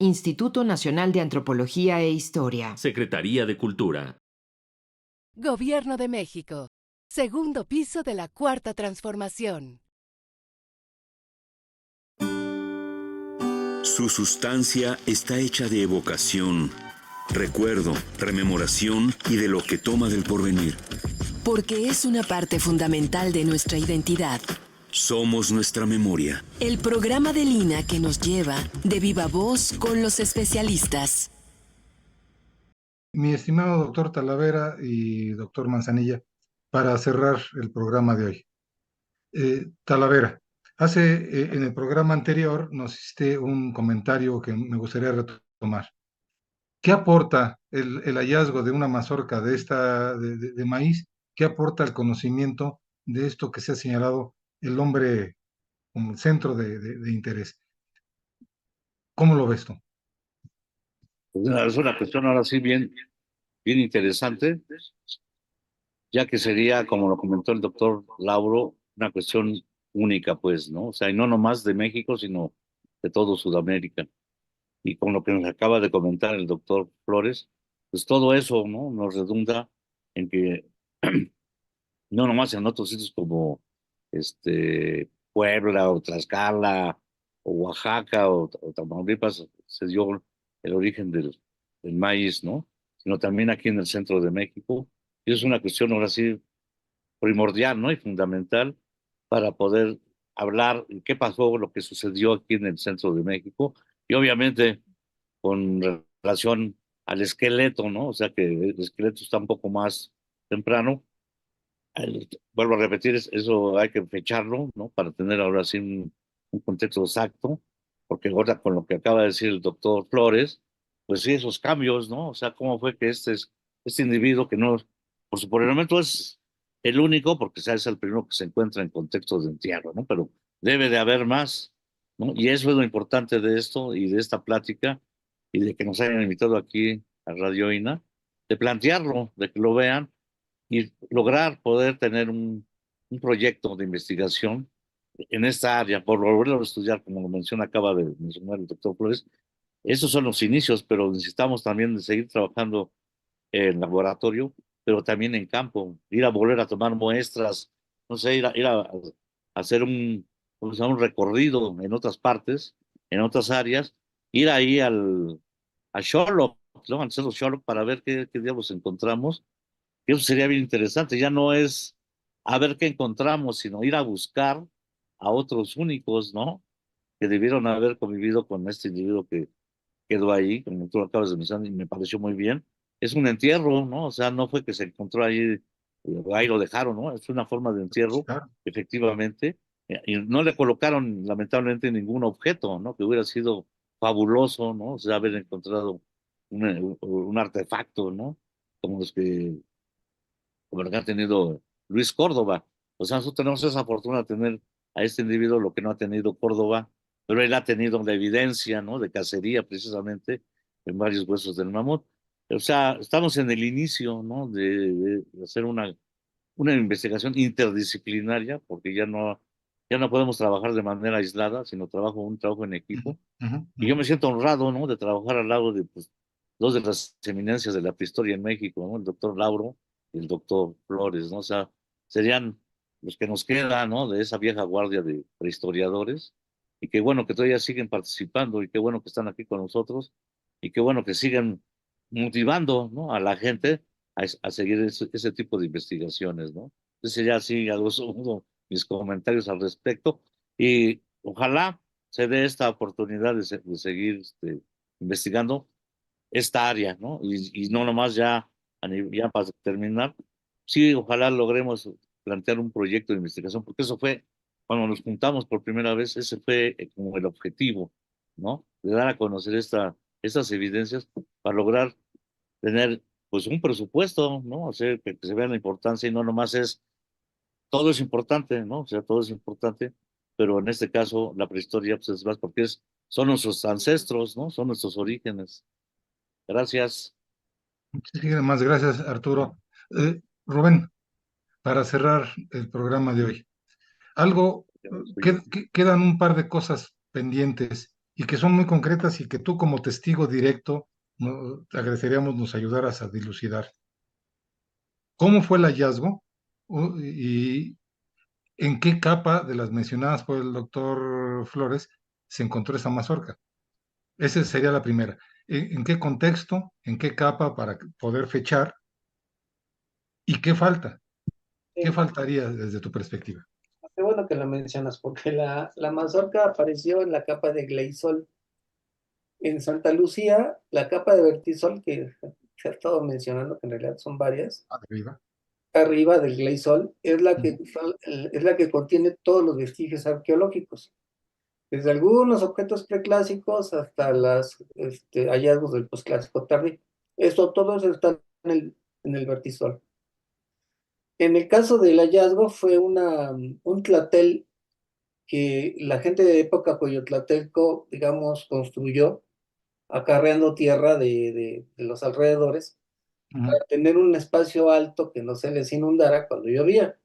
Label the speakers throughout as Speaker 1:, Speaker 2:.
Speaker 1: Instituto Nacional de Antropología e Historia.
Speaker 2: Secretaría de Cultura.
Speaker 3: Gobierno de México. Segundo piso de la Cuarta Transformación.
Speaker 4: Su sustancia está hecha de evocación, recuerdo, rememoración y de lo que toma del porvenir.
Speaker 5: Porque es una parte fundamental de nuestra identidad.
Speaker 4: Somos nuestra memoria.
Speaker 5: El programa de Lina que nos lleva de viva voz con los especialistas.
Speaker 6: Mi estimado doctor Talavera y doctor Manzanilla, para cerrar el programa de hoy. Talavera, en el programa anterior nos hiciste un comentario que me gustaría retomar. ¿Qué aporta el hallazgo de una mazorca de maíz? ¿Qué aporta el conocimiento de esto que se ha señalado el hombre como el centro de interés? ¿Cómo lo ves tú?
Speaker 7: Es una cuestión ahora sí bien interesante, ya que sería, como lo comentó el doctor Lauro, una cuestión única, pues, ¿no? O sea, y no nomás de México, sino de todo Sudamérica. Y con lo que nos acaba de comentar el doctor Flores, pues todo eso, ¿no? Nos redunda en que no nomás en otros sitios como Puebla o Tlaxcala o Oaxaca o Tamaulipas se dio el origen del maíz, ¿no? Sino también aquí en el centro de México. Y es una cuestión ahora sí primordial, ¿no? Y fundamental para poder hablar de qué pasó, lo que sucedió aquí en el centro de México. Y obviamente con relación al esqueleto, ¿no? O sea que el esqueleto está un poco más temprano. Vuelvo a repetir, eso hay que fecharlo, ¿no? Para tener ahora sí un contexto exacto, porque ahora con lo que acaba de decir el doctor Flores, pues sí, esos cambios, ¿no? O sea, cómo fue que este individuo que no, por el momento es el único, porque es el primero que se encuentra en contextos de entierro, ¿no? Pero debe de haber más, ¿no? Y eso es lo importante de esto y de esta plática y de que nos hayan invitado aquí a Radio INA, de plantearlo, de que lo vean y lograr poder tener un proyecto de investigación en esta área, por volverlo a estudiar, como lo menciona, acaba de mencionar el doctor Flores. Esos son los inicios, pero necesitamos también de seguir trabajando en laboratorio, pero también en campo, ir a volver a tomar muestras, no sé, ir a hacer un recorrido en otras partes, en otras áreas, ir ahí a Sherlock, ¿no? Al Cerro Sherlock para ver qué diablos encontramos. Y eso sería bien interesante. Ya no es a ver qué encontramos, sino ir a buscar a otros únicos, ¿no? Que debieron haber convivido con este individuo que quedó ahí, como tú lo acabas de mencionar, y me pareció muy bien. Es un entierro, ¿no? O sea, no fue que se encontró ahí lo dejaron, ¿no? Es una forma de entierro,
Speaker 6: Claro.
Speaker 7: efectivamente. Y no le colocaron, lamentablemente, ningún objeto, ¿no? Que hubiera sido fabuloso, ¿no? O sea, haber encontrado un artefacto, ¿no? Como los que como lo que ha tenido Luis Córdoba. O sea, nosotros tenemos esa fortuna de tener a este individuo lo que no ha tenido Córdoba, pero él ha tenido la evidencia, ¿no? De cacería, precisamente, en varios huesos del mamut. O sea, estamos en el inicio, ¿no? De hacer una investigación interdisciplinaria, porque ya no podemos trabajar de manera aislada, sino un trabajo en
Speaker 6: Ujú,
Speaker 7: equipo.
Speaker 6: ujú,
Speaker 7: Y yo
Speaker 6: ujú.
Speaker 7: me siento honrado, ¿no? De trabajar al lado de pues, dos de las eminencias de la prehistoria en México, ¿no? El doctor Lauro y el doctor Flores, ¿no? O sea, serían los que nos quedan, ¿no? De esa vieja guardia de prehistoriadores. Y qué bueno que todavía siguen participando y qué bueno que están aquí con nosotros y qué bueno que siguen motivando, ¿no? A la gente a seguir ese tipo de investigaciones, ¿no? Entonces ya sí, a mis comentarios al respecto y ojalá se dé esta oportunidad de seguir investigando esta área, ¿no? Y no nomás ya para terminar, sí, ojalá logremos plantear un proyecto de investigación, porque eso fue, cuando nos juntamos por primera vez, ese fue como el objetivo, ¿no? De dar a conocer estas evidencias para lograr tener, pues, un presupuesto, ¿no? O sea, que se vea la importancia y no nomás todo es importante, ¿no? O sea, todo es importante, pero en este caso la prehistoria pues, es más porque son nuestros ancestros, ¿no? Son nuestros orígenes. Gracias.
Speaker 6: Muchísimas gracias, Arturo. Rubén, para cerrar el programa de hoy, algo, quedan un par de cosas pendientes y que son muy concretas y que tú como testigo directo te agradeceríamos nos ayudaras a dilucidar. ¿Cómo fue el hallazgo? ¿Y en qué capa de las mencionadas por el doctor Flores se encontró esa mazorca? Esa sería la primera. ¿En qué contexto? ¿En qué capa para poder fechar? ¿Y qué falta? ¿Qué
Speaker 2: Sí,
Speaker 6: faltaría desde tu perspectiva?
Speaker 2: qué bueno que lo mencionas, porque la mazorca apareció en la capa de gleisol. En Santa Lucía, la capa de vertisol, que se ha estado mencionando, que en realidad son varias,
Speaker 6: Arriba.
Speaker 2: arriba del gleisol,
Speaker 6: Ujú,
Speaker 2: es la que contiene todos los vestigios arqueológicos, desde algunos objetos preclásicos hasta los hallazgos del posclásico tardío. Todo eso está en el vertisol. En el caso del hallazgo fue un tlatel que la gente de época coyotlateco, digamos, construyó acarreando tierra de los alrededores
Speaker 6: ujú,
Speaker 2: para tener un espacio alto que no se les inundara cuando llovía.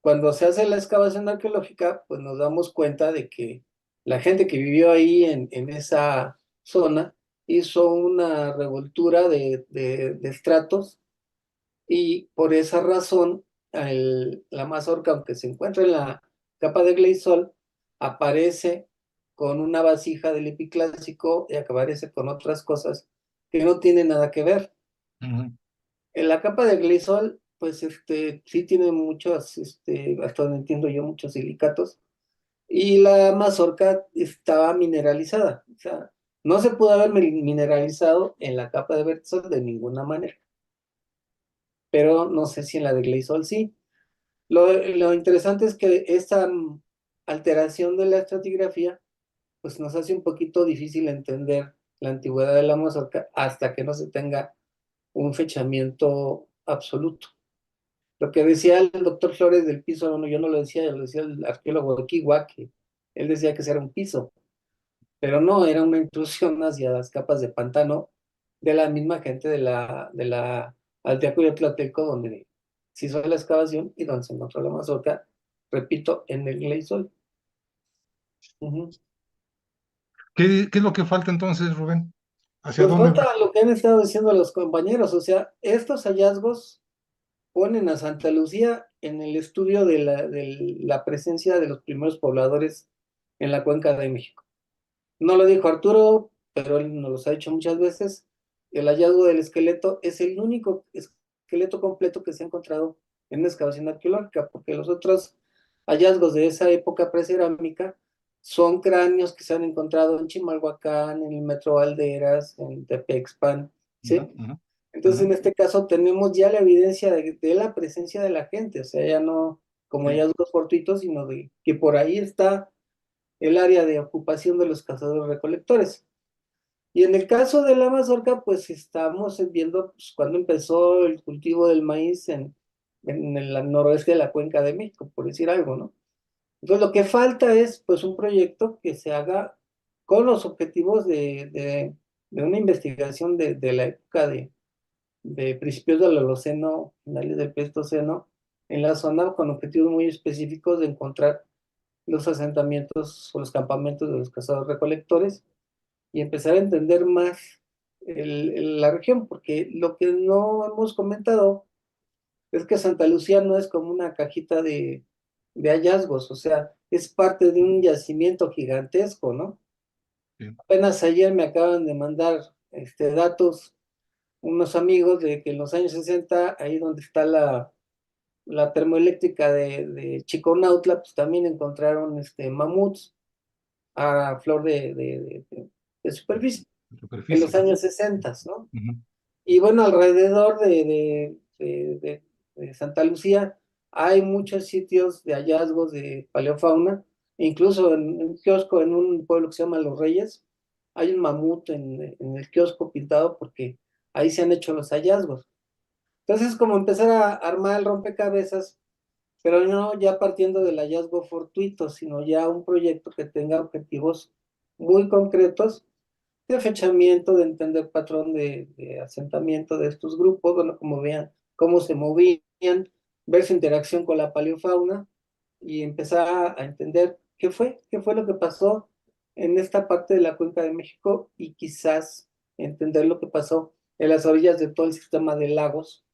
Speaker 2: Cuando se hace la excavación arqueológica, pues nos damos cuenta de que la gente que vivió ahí en esa zona hizo una revoltura de estratos y por esa razón la mazorca, aunque se encuentra en la capa de gleisol, aparece con una vasija del epiclásico y aparece con otras cosas que no tienen nada que ver.
Speaker 6: ujú.
Speaker 2: En la capa de gleisol, pues sí tiene muchos, hasta donde entiendo yo, muchos silicatos, y la mazorca estaba mineralizada. O sea, no se pudo haber mineralizado en la capa de gleisol de ninguna manera, pero no sé si en la de gleisol sí. Lo interesante es que esta alteración de la estratigrafía pues nos hace un poquito difícil entender la antigüedad de la mazorca hasta que no se tenga un fechamiento absoluto. Lo que decía el doctor Flores del piso, no, yo no lo decía, lo decía el arqueólogo de Kiwa, que él decía que ese era un piso, pero no, era una intrusión hacia las capas de pantano de la misma gente de la Aldea Cuyatlateco, donde se hizo la excavación y donde se encontró la mazorca, repito, en el Gleisol. Ujú.
Speaker 6: ¿Qué es lo que falta entonces, Rubén? ¿Hacia
Speaker 2: Pues
Speaker 6: dónde
Speaker 2: falta
Speaker 6: va?
Speaker 2: lo que han estado diciendo los compañeros, o sea, estos hallazgos ponen a Santa Lucía en el estudio de la presencia de los primeros pobladores en la cuenca de México. No lo dijo Arturo, pero él nos los ha dicho muchas veces. El hallazgo del esqueleto es el único esqueleto completo que se ha encontrado en una excavación arqueológica, porque los otros hallazgos de esa época precerámica son cráneos que se han encontrado en Chimalhuacán, en el Metro Valderas, en Tepexpan,
Speaker 6: Ujú,
Speaker 2: ¿sí?
Speaker 6: ujú,
Speaker 2: Entonces,
Speaker 6: ujú.
Speaker 2: en este caso tenemos ya la evidencia de la presencia de la gente, o sea, ya no como
Speaker 6: Sí.
Speaker 2: hallazgos fortuitos, sino de que por ahí está el área de ocupación de los cazadores recolectores. Y en el caso de la mazorca, pues estamos viendo pues, cuando empezó el cultivo del maíz en el noroeste de la Cuenca de México, por decir algo, ¿no? Entonces, lo que falta es pues un proyecto que se haga con los objetivos de una investigación de la época de principios del Holoceno, finales del Pleistoceno, en la zona con objetivos muy específicos de encontrar los asentamientos o los campamentos de los cazadores recolectores y empezar a entender más la región, porque lo que no hemos comentado es que Santa Lucía no es como una cajita de hallazgos, o sea, es parte de un yacimiento gigantesco, ¿no?
Speaker 6: Sí.
Speaker 2: Apenas ayer me acaban de mandar datos unos amigos de que en los años 60, ahí donde está la termoeléctrica de Chiconautla, pues también encontraron mamuts a flor de superficie en
Speaker 6: Superficie.
Speaker 2: los años 60, ¿no?
Speaker 6: Ujú.
Speaker 2: Y bueno, alrededor de Santa Lucía hay muchos sitios de hallazgos de paleofauna, incluso en un kiosco en un pueblo que se llama Los Reyes, hay un mamut en el kiosco pintado porque ahí se han hecho los hallazgos. Entonces es como empezar a armar el rompecabezas, pero no ya partiendo del hallazgo fortuito, sino ya un proyecto que tenga objetivos muy concretos de fechamiento, de entender patrón de asentamiento de estos grupos, bueno, como vean cómo se movían, ver su interacción con la paleofauna y empezar a entender qué fue lo que pasó en esta parte de la Cuenca de México y quizás entender lo que pasó en las orillas de todo el sistema de lagos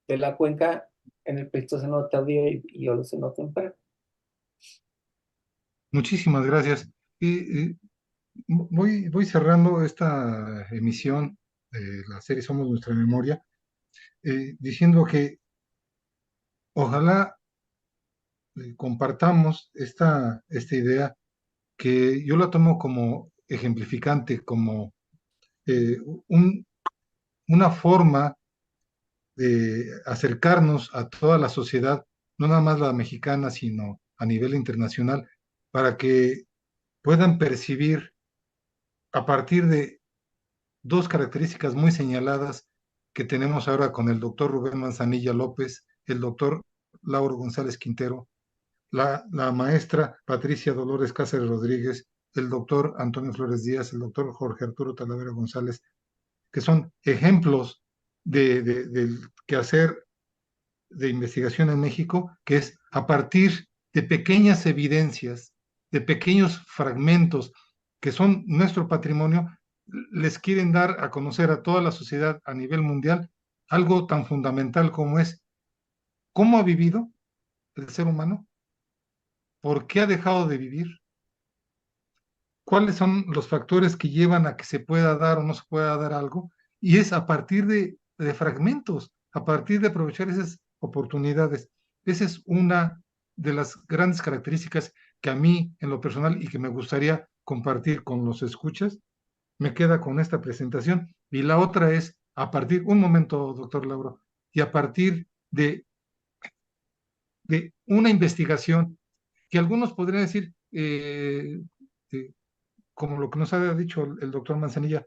Speaker 2: de la cuenca en el Pleistoceno tardío y Holoceno temprano.
Speaker 6: Muchísimas gracias. Y voy cerrando esta emisión de la serie Somos Nuestra Memoria, diciendo que ojalá compartamos esta idea que yo la tomo como ejemplificante, como eh, un, una forma de acercarnos a toda la sociedad, no nada más la mexicana, sino a nivel internacional, para que puedan percibir a partir de dos características muy señaladas que tenemos ahora con el doctor Rubén Manzanilla López, el doctor Lauro González Quintero, la maestra Patricia Dolores Cáceres Rodríguez, el doctor Antonio Flores Díaz, el doctor Jorge Arturo Talavera González, que son ejemplos del quehacer de investigación en México, que es a partir de pequeñas evidencias, de pequeños fragmentos que son nuestro patrimonio, les quieren dar a conocer a toda la sociedad a nivel mundial algo tan fundamental como es cómo ha vivido el ser humano, por qué ha dejado de vivir, cuáles son los factores que llevan a que se pueda dar o no se pueda dar algo, y es a partir de fragmentos, a partir de aprovechar esas oportunidades. Esa es una de las grandes características que a mí, en lo personal, y que me gustaría compartir con los escuchas, me queda con esta presentación. Y la otra es, a partir, un momento, doctor Lauro, y a partir de una investigación que algunos podrían decir, como lo que nos ha dicho el doctor Manzanilla,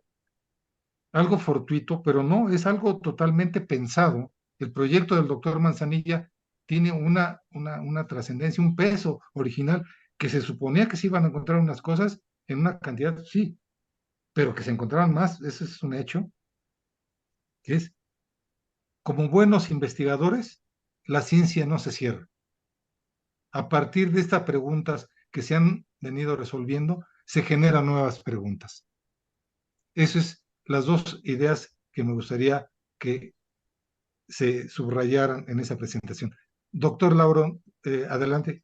Speaker 6: algo fortuito, pero no, es algo totalmente pensado. El proyecto del doctor Manzanilla tiene una trascendencia, un peso original, que se suponía que se iban a encontrar unas cosas en una cantidad, sí, pero que se encontraban más, eso es un hecho, que es, como buenos investigadores, la ciencia no se cierra. A partir de estas preguntas que se han venido resolviendo, se generan nuevas preguntas. Esas es las dos ideas que me gustaría que se subrayaran en esa presentación. Doctor Lauro, adelante.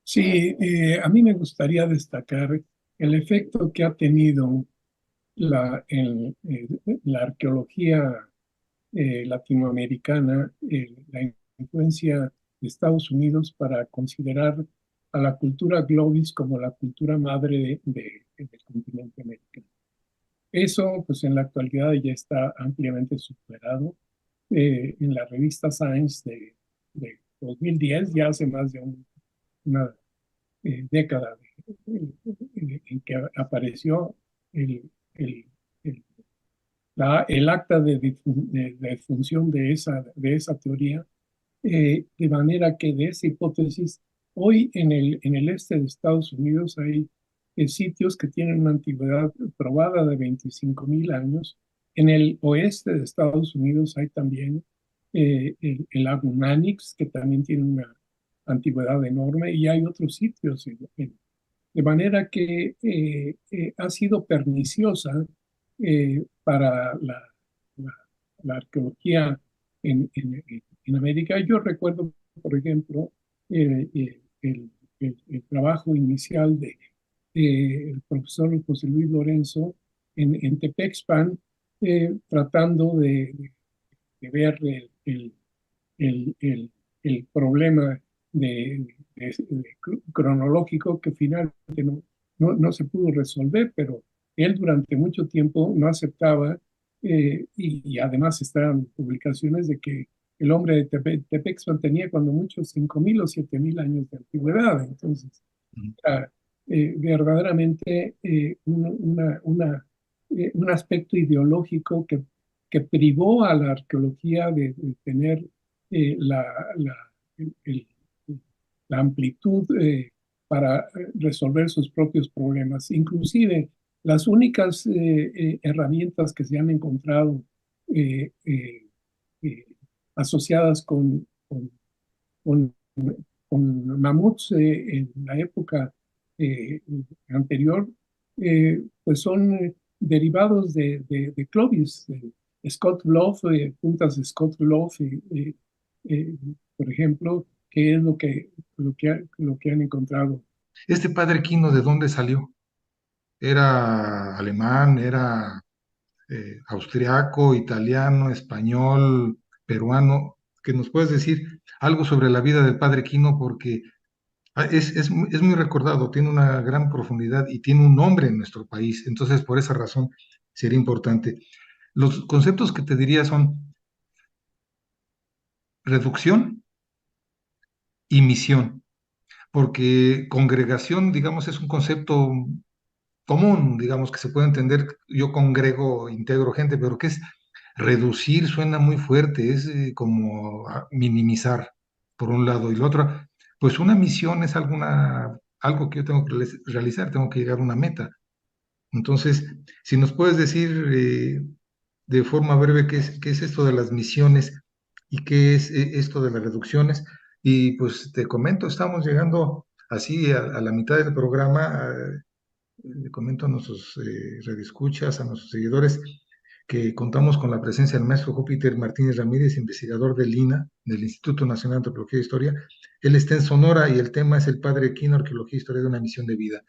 Speaker 8: Sí, a mí me gustaría destacar el efecto que ha tenido la arqueología latinoamericana, la influencia de Estados Unidos para considerar a la cultura globis como la cultura madre del continente americano. Eso, pues en la actualidad ya está ampliamente superado. En la revista Science de 2010, ya hace más de una década en que apareció el, el, el, el acta de función de esa teoría, de manera que de esa hipótesis, hoy en el este de Estados Unidos hay sitios que tienen una antigüedad probada de 25,000 años. En el oeste de Estados Unidos hay también el lago Mannix, que también tiene una antigüedad enorme, y hay otros sitios. De manera que ha sido perniciosa para la arqueología en América. Yo recuerdo, por ejemplo, el trabajo inicial del profesor José Luis Lorenzo en Tepexpan, tratando de ver el problema cronológico que finalmente no se pudo resolver, pero él durante mucho tiempo no aceptaba, y además están publicaciones de que el hombre de Tepexpan tenía cuando mucho 5,000 o 7,000 años de antigüedad. Entonces, verdaderamente un aspecto ideológico que privó a la arqueología de tener el, la amplitud para resolver sus propios problemas. Inclusive las únicas herramientas que se han encontrado eh, eh, asociadas con mamuts en la época eh, anterior, pues son derivados de Clovis, Scott Bluff, puntas de Scott Bluff, por ejemplo, que es lo que han encontrado.
Speaker 6: ¿Este padre Quino de dónde salió? ¿Era alemán? ¿Era austriaco, italiano, español, peruano? ¿Que nos puedes decir algo sobre la vida del padre Quino? Porque es muy recordado, tiene una gran profundidad y tiene un nombre en nuestro país. Entonces, por esa razón, sería importante. Los conceptos que te diría son reducción y misión, porque congregación, digamos, es un concepto común, digamos, que se puede entender. Yo congrego, integro gente, pero ¿qué es reducir? Suena muy fuerte, es como minimizar, por un lado, y lo otro, pues una misión es algo que yo tengo que realizar, tengo que llegar a una meta. Entonces, si nos puedes decir de forma breve qué es esto de las misiones y qué es esto de las reducciones, y pues te comento, estamos llegando así a la mitad del programa. Le comento a nuestros radioescuchas, a nuestros seguidores, que contamos con la presencia del maestro Júpiter Martínez Ramírez, investigador del INA, del Instituto Nacional de Antropología e Historia. Él está en Sonora y el tema es el Padre Quino, Arqueología e Historia de una misión de vida.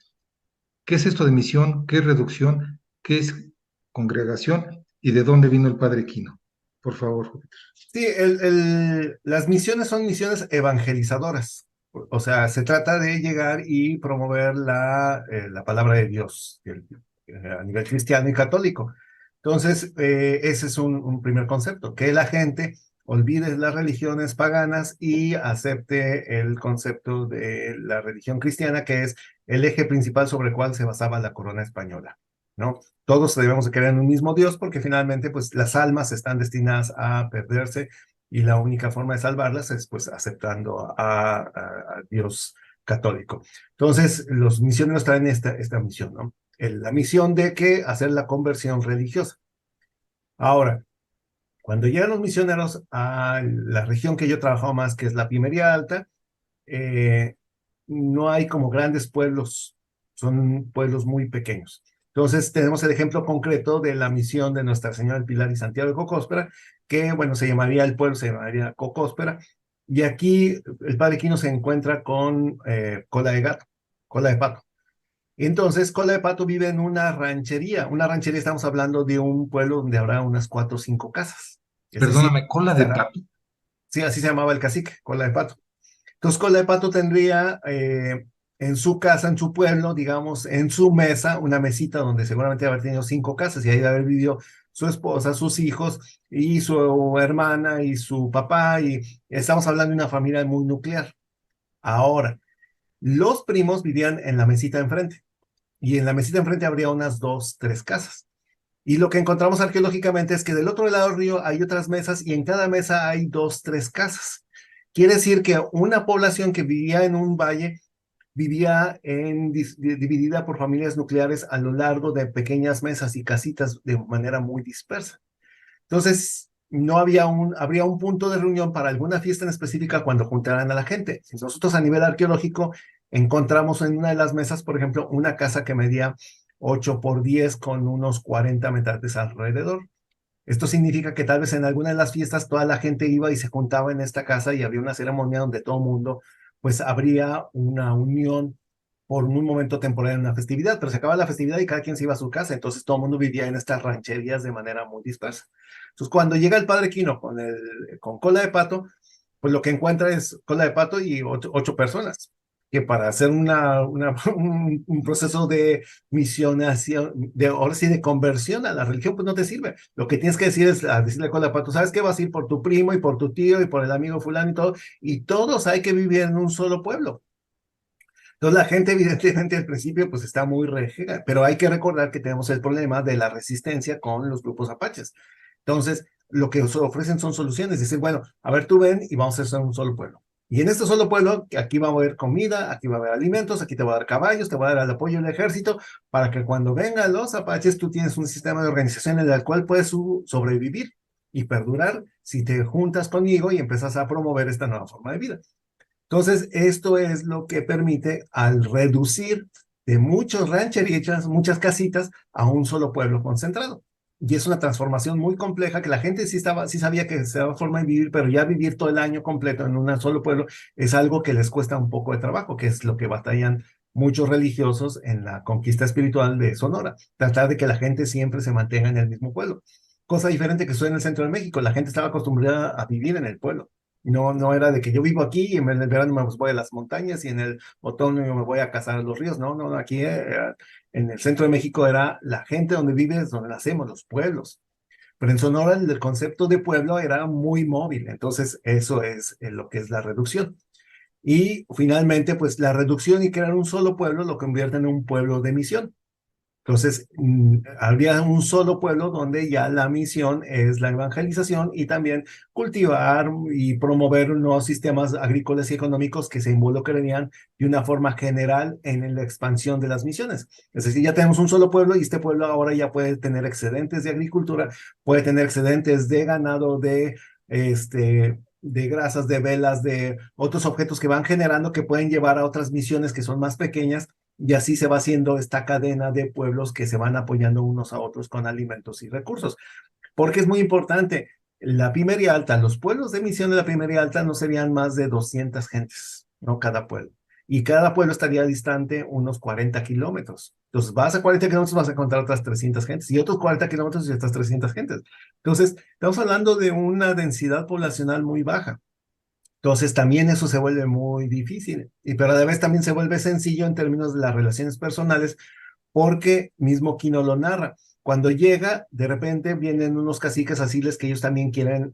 Speaker 6: ¿Qué es esto de misión? ¿Qué es reducción? ¿Qué es congregación? ¿Y de dónde vino el Padre Quino? Por favor, Júpiter.
Speaker 9: Sí, las misiones son misiones evangelizadoras. O sea, se trata de llegar y promover la palabra de Dios a nivel cristiano y católico. Entonces, ese es un primer concepto, que la gente olvide las religiones paganas y acepte el concepto de la religión cristiana, que es el eje principal sobre el cual se basaba la corona española, ¿no? Todos debemos de creer en un mismo Dios porque finalmente pues las almas están destinadas a perderse y la única forma de salvarlas es pues aceptando a Dios católico. Entonces los misioneros traen esta misión, ¿no? La misión de que hacer la conversión religiosa. Ahora, cuando llegan los misioneros a la región que yo he trabajado más, que es la Pimería Alta, no hay como grandes pueblos, son pueblos muy pequeños. Entonces tenemos el ejemplo concreto de la misión de Nuestra Señora del Pilar y Santiago de Cocóspera, que bueno, el pueblo se llamaría Cocóspera, y aquí el padre Quino se encuentra con cola de gato, cola de pato. Entonces, Cola de Pato vive en una ranchería. Una ranchería, estamos hablando de un pueblo donde habrá unas 4 o 5 casas. Es decir,
Speaker 6: Perdóname, ¿cola de pato?
Speaker 9: sí, así se llamaba el cacique, Cola de Pato. Entonces, Cola de Pato tendría en su casa, en su pueblo, digamos, en su mesa, una mesita donde seguramente haber tenido 5 casas y ahí debe haber vivido su esposa, sus hijos y su hermana y su papá, y estamos hablando de una familia muy nuclear. Ahora, los primos vivían en la mesita de enfrente y en la mesita de enfrente habría unas 2, 3 casas. Y lo que encontramos arqueológicamente es que del otro lado del río hay otras mesas y en cada mesa hay 2, 3 casas. Quiere decir que una población que vivía en un valle vivía dividida por familias nucleares a lo largo de pequeñas mesas y casitas de manera muy dispersa. Entonces, no habría un punto de reunión para alguna fiesta en específica cuando juntaran a la gente. Si nosotros a nivel arqueológico encontramos en una de las mesas, por ejemplo, una casa que medía 8 por 10 con unos 40 metrates alrededor. Esto significa que tal vez en alguna de las fiestas toda la gente iba y se juntaba en esta casa y había una ceremonia donde todo el mundo pues habría una unión por un momento temporal en una festividad, pero se acaba la festividad y cada quien se iba a su casa, entonces todo el mundo vivía en estas rancherías de manera muy dispersa. Entonces cuando llega el padre Quino con Cola de Pato, pues lo que encuentra es Cola de Pato y 8 personas, que para hacer un proceso de misionación, ahora sí, de conversión a la religión, pues no te sirve. Lo que tienes que decir es decirle a Cola de Pato, ¿sabes qué? Vas a ir por tu primo y por tu tío y por el amigo fulano y todos hay que vivir en un solo pueblo. Entonces la gente evidentemente al principio pues está muy rejega, pero hay que recordar que tenemos el problema de la resistencia con los grupos apaches. Entonces lo que ofrecen son soluciones, decir, bueno, a ver, tú ven y vamos a hacer un solo pueblo. Y en este solo pueblo, aquí va a haber comida, aquí va a haber alimentos, aquí te va a dar caballos, te va a dar el apoyo del ejército, para que cuando vengan los apaches tú tienes un sistema de organización en el cual puedes sobrevivir y perdurar si te juntas conmigo y empiezas a promover esta nueva forma de vida. Entonces, esto es lo que permite al reducir de muchos rancheritas, muchas casitas, a un solo pueblo concentrado. Y es una transformación muy compleja que la gente sí sabía que se daba forma de vivir, pero ya vivir todo el año completo en un solo pueblo es algo que les cuesta un poco de trabajo, que es lo que batallan muchos religiosos en la conquista espiritual de Sonora. Tratar de que la gente siempre se mantenga en el mismo pueblo. Cosa diferente que sucede en el centro de México. La gente estaba acostumbrada a vivir en el pueblo. No era de que yo vivo aquí y en el verano me voy a las montañas y en el otoño me voy a cazar a los ríos. No, aquí en el centro de México era la gente donde vive, es donde nacemos, los pueblos. Pero en Sonora el concepto de pueblo era muy móvil, entonces eso es lo que es la reducción. Y finalmente, pues la reducción y crear un solo pueblo lo convierte en un pueblo de misión. Entonces, habría un solo pueblo donde ya la misión es la evangelización y también cultivar y promover nuevos sistemas agrícolas y económicos que se involucrarían de una forma general en la expansión de las misiones. Es decir, ya tenemos un solo pueblo y este pueblo ahora ya puede tener excedentes de agricultura, puede tener excedentes de ganado, de grasas, de velas, de otros objetos que van generando que pueden llevar a otras misiones que son más pequeñas. Y así se va haciendo esta cadena de pueblos que se van apoyando unos a otros con alimentos y recursos. Porque es muy importante, la Pimería Alta, los pueblos de misión de la Pimería Alta no serían más de 200 gentes, no cada pueblo. Y cada pueblo estaría distante unos 40 kilómetros. Entonces vas a 40 kilómetros, vas a encontrar otras 300 gentes y otros 40 kilómetros y otras 300 gentes. Entonces, estamos hablando de una densidad poblacional muy baja. Entonces también eso se vuelve muy difícil, pero a la vez también se vuelve sencillo en términos de las relaciones personales, porque mismo Quino lo narra. Cuando llega, de repente vienen unos caciques asiles que ellos también quieren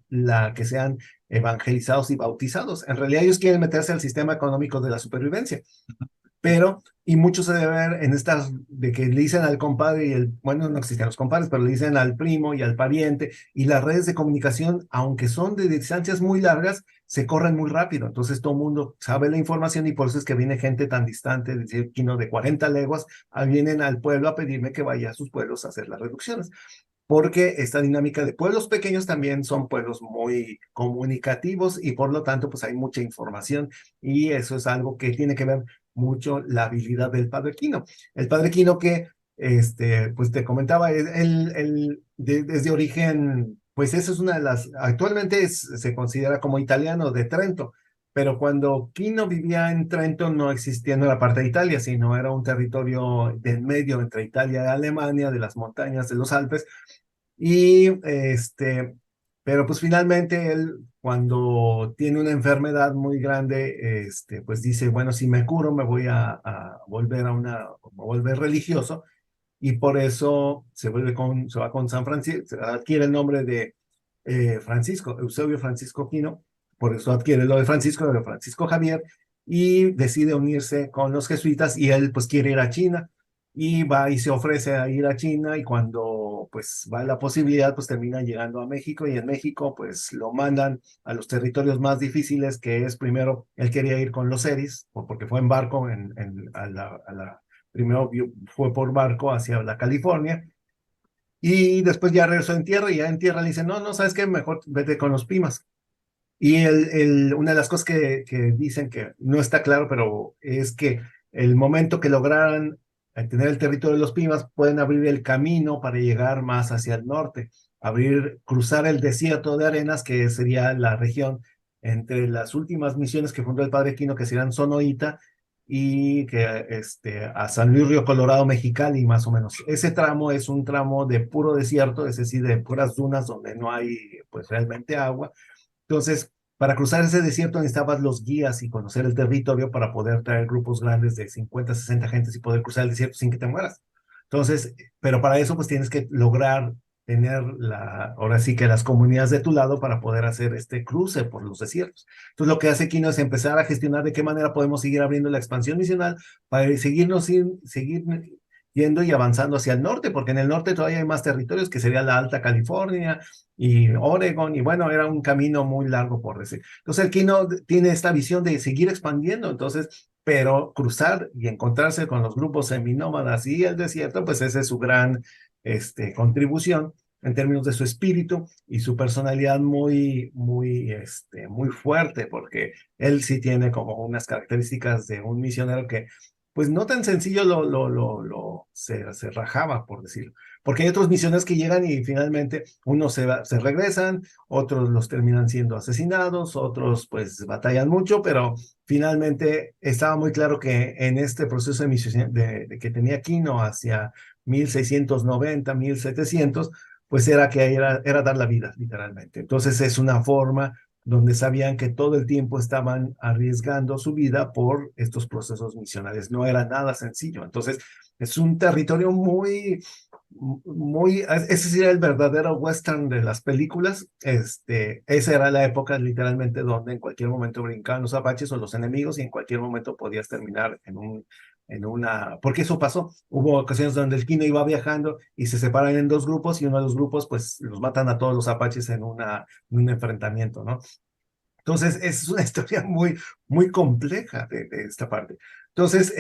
Speaker 9: que sean evangelizados y bautizados. En realidad ellos quieren meterse al sistema económico de la supervivencia. Pero, y mucho se debe ver en estas, de que le dicen al compadre bueno, no existen los compadres, pero le dicen al primo y al pariente, y las redes de comunicación, aunque son de distancias muy largas, se corren muy rápido. Entonces todo el mundo sabe la información y por eso es que viene gente tan distante, es decir, Quino de 40 leguas, vienen al pueblo a pedirme que vaya a sus pueblos a hacer las reducciones. Porque esta dinámica de pueblos pequeños también son pueblos muy comunicativos y por lo tanto pues hay mucha información y eso es algo que tiene que ver mucho la habilidad del padre Quino. El padre Quino que, pues te comentaba, es de origen, pues eso es una de las, actualmente se considera como italiano de Trento, pero cuando Quino vivía en Trento no existía, no era parte de Italia, sino era un territorio del medio entre Italia y Alemania, de las montañas de los Alpes, y pero pues finalmente él, cuando tiene una enfermedad muy grande, pues dice, bueno, si me curo me voy a volver volver religioso, y por eso se va con San Francisco, adquiere el nombre de Francisco, Eusebio Francisco Quino, por eso adquiere lo de Francisco Javier, y decide unirse con los jesuitas, y él pues quiere ir a China, y va y se ofrece a ir a China, y cuando pues va la posibilidad, pues termina llegando a México, y en México pues lo mandan a los territorios más difíciles, que es primero, él quería ir con los Seris, porque fue en barco, primero fue por barco hacia la California, y después ya regresó en tierra, y ya en tierra le dicen, no, ¿sabes qué? Mejor vete con los Pimas. Y una de las cosas que dicen que no está claro, pero es que el momento que lograran tener el territorio de los Pimas, pueden abrir el camino para llegar más hacia el norte, cruzar el desierto de Arenas, que sería la región entre las últimas misiones que fundó el padre Quino, que serían Sonoita, y que a San Luis Río Colorado, Mexicali, más o menos. Ese tramo es un tramo de puro desierto, es decir, de puras dunas donde no hay pues realmente agua. Entonces, para cruzar ese desierto necesitabas los guías y conocer el territorio para poder traer grupos grandes de 50, 60 gentes y poder cruzar el desierto sin que te mueras. Entonces, pero para eso pues tienes que lograr tener ahora sí que las comunidades de tu lado para poder hacer este cruce por los desiertos. Entonces lo que hace Quino es empezar a gestionar de qué manera podemos seguir abriendo la expansión misional para seguir yendo y avanzando hacia el norte, porque en el norte todavía hay más territorios, que sería la Alta California y Oregon, y bueno, era un camino muy largo por decir. Entonces el Quino tiene esta visión de seguir expandiendo, entonces, pero cruzar y encontrarse con los grupos seminómadas y el desierto, pues esa es su gran contribución en términos de su espíritu y su personalidad muy fuerte, porque él sí tiene como unas características de un misionero que, pues no tan sencillo se rajaba, por decirlo. Porque hay otros misioneros que llegan y finalmente unos se regresan, otros los terminan siendo asesinados, otros pues batallan mucho, pero finalmente estaba muy claro que en este proceso de misión de que tenía Quino hacia 1690, 1700, pues era dar la vida, literalmente. Entonces es una forma donde sabían que todo el tiempo estaban arriesgando su vida por estos procesos misionales. No era nada sencillo. Entonces es un territorio ese sí era el verdadero western de las películas. Esa era la época literalmente donde en cualquier momento brincaban los apaches o los enemigos y en cualquier momento podías terminar porque eso pasó. Hubo ocasiones donde el Quino iba viajando y se separan en dos grupos y uno de los grupos pues los matan a todos los apaches en un enfrentamiento, ¿no? Entonces es una historia muy compleja de esta parte. Entonces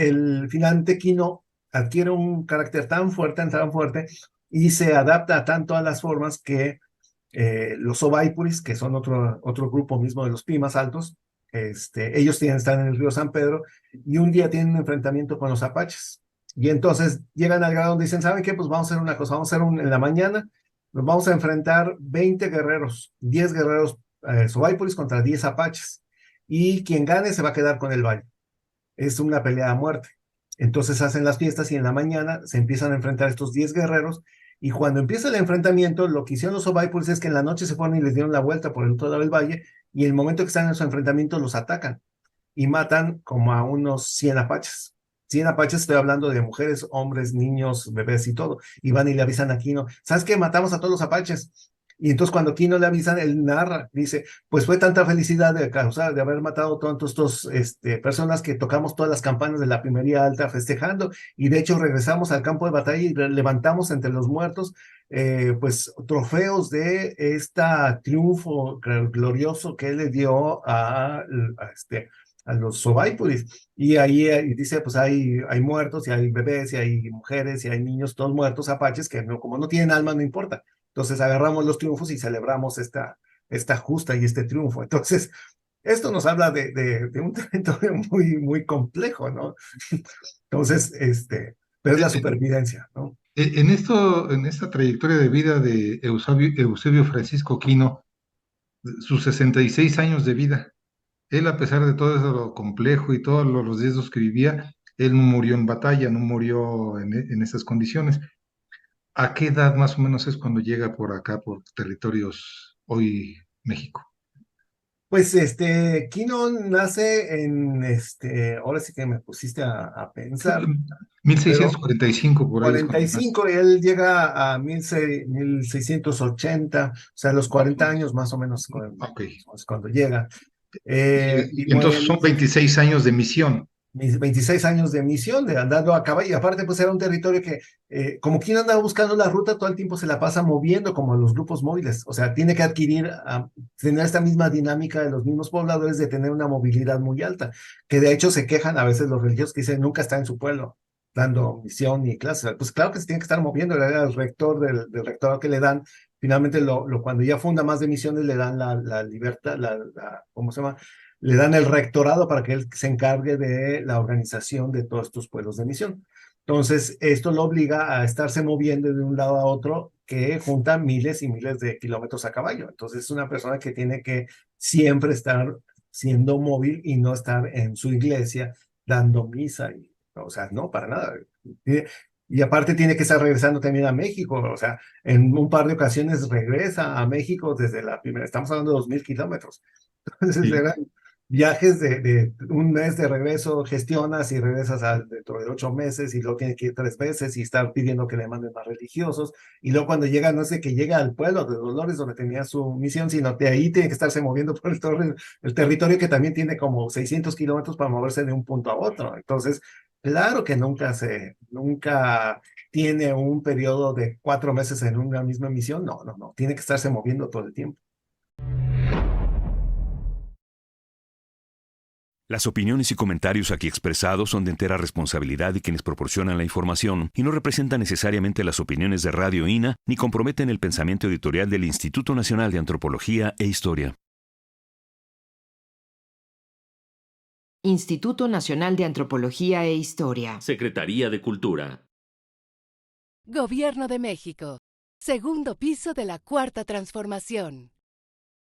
Speaker 9: finalmente Quino adquiere un carácter tan fuerte y se adapta tanto a las formas que los Sobaipuris, que son otro grupo mismo de los Pimas Altos, ellos están en el río San Pedro y un día tienen un enfrentamiento con los apaches. Y entonces llegan al grado donde dicen, ¿saben qué? Pues vamos a hacer una cosa, vamos a hacer en la mañana, nos vamos a enfrentar 20 guerreros, 10 guerreros Sobaipuris contra 10 apaches. Y quien gane se va a quedar con el valle. Es una pelea a muerte. Entonces hacen las fiestas y en la mañana se empiezan a enfrentar estos 10 guerreros y cuando empieza el enfrentamiento, lo que hicieron los Sobaipuris es que en la noche se fueron y les dieron la vuelta por el otro lado del valle y en el momento que están en su enfrentamiento los atacan y matan como a unos 100 apaches. 100 apaches, estoy hablando de mujeres, hombres, niños, bebés y todo. Y van y le avisan a Quino, ¿sabes qué? Matamos a todos los apaches. Y entonces cuando Quino le avisan, él narra, dice, pues fue tanta felicidad de haber matado tantos estos personas que tocamos todas las campanas de la primería alta festejando, y de hecho regresamos al campo de batalla y levantamos entre los muertos pues trofeos de este triunfo glorioso que él le dio a los Sobaipuris. Y ahí dice, pues hay muertos, y hay bebés, y hay mujeres, y hay niños, todos muertos, apaches, que como no tienen alma, no importa. Entonces agarramos los triunfos y celebramos esta justa y este triunfo. Entonces, esto nos habla de un territorio muy complejo, ¿no? Entonces, pero es la supervivencia, ¿no?
Speaker 6: En esta trayectoria de vida de Eusebio Francisco Quino, sus 66 años de vida, él, a pesar de todo eso lo complejo y todos los riesgos que vivía, él no murió en batalla, no murió en esas condiciones. ¿A qué edad más o menos es cuando llega por acá, por territorios hoy México?
Speaker 9: Pues Quino nace ahora sí que me pusiste a pensar.
Speaker 6: 1645, por ahí.
Speaker 9: 45, y él llega a 1680, o sea, a los 40 años más o menos es cuando llega.
Speaker 6: Y entonces son 26 años de misión.
Speaker 9: 26 años de misión, de andando a caballo, y aparte pues era un territorio que, como quien andaba buscando la ruta, todo el tiempo se la pasa moviendo como los grupos móviles, o sea, tiene que tener esta misma dinámica de los mismos pobladores de tener una movilidad muy alta, que de hecho se quejan a veces los religiosos que dicen nunca está en su pueblo dando misión ni clase. Pues claro que se tiene que estar moviendo, era el rector del rectorado que le dan, finalmente cuando ya funda más de misiones le dan la libertad, ¿cómo se llama? Le dan el rectorado para que él se encargue de la organización de todos estos pueblos de misión. Entonces, esto lo obliga a estarse moviendo de un lado a otro, que junta miles y miles de kilómetros a caballo. Entonces, es una persona que tiene que siempre estar siendo móvil y no estar en su iglesia dando misa. O sea, no, para nada. Y aparte tiene que estar regresando también a México. O sea, en un par de ocasiones regresa a México desde la primera. Estamos hablando de 2,000 kilómetros. Entonces, eran viajes de un mes de regreso, gestionas y regresas dentro de 8 meses y luego tienes que ir 3 veces y estar pidiendo que le manden más religiosos. Y luego cuando llega, no sé, que llega al pueblo de Dolores donde tenía su misión, sino de ahí tiene que estarse moviendo por el territorio que también tiene como 600 kilómetros para moverse de un punto a otro. Entonces, claro que nunca tiene un periodo de 4 meses en una misma misión. No, tiene que estarse moviendo todo el tiempo.
Speaker 4: Las opiniones y comentarios aquí expresados son de entera responsabilidad de quienes proporcionan la información y no representan necesariamente las opiniones de Radio INA ni comprometen el pensamiento editorial del Instituto Nacional de Antropología e Historia.
Speaker 1: Instituto Nacional de Antropología e Historia.
Speaker 10: Secretaría de Cultura.
Speaker 3: Gobierno de México. Segundo piso de la Cuarta Transformación.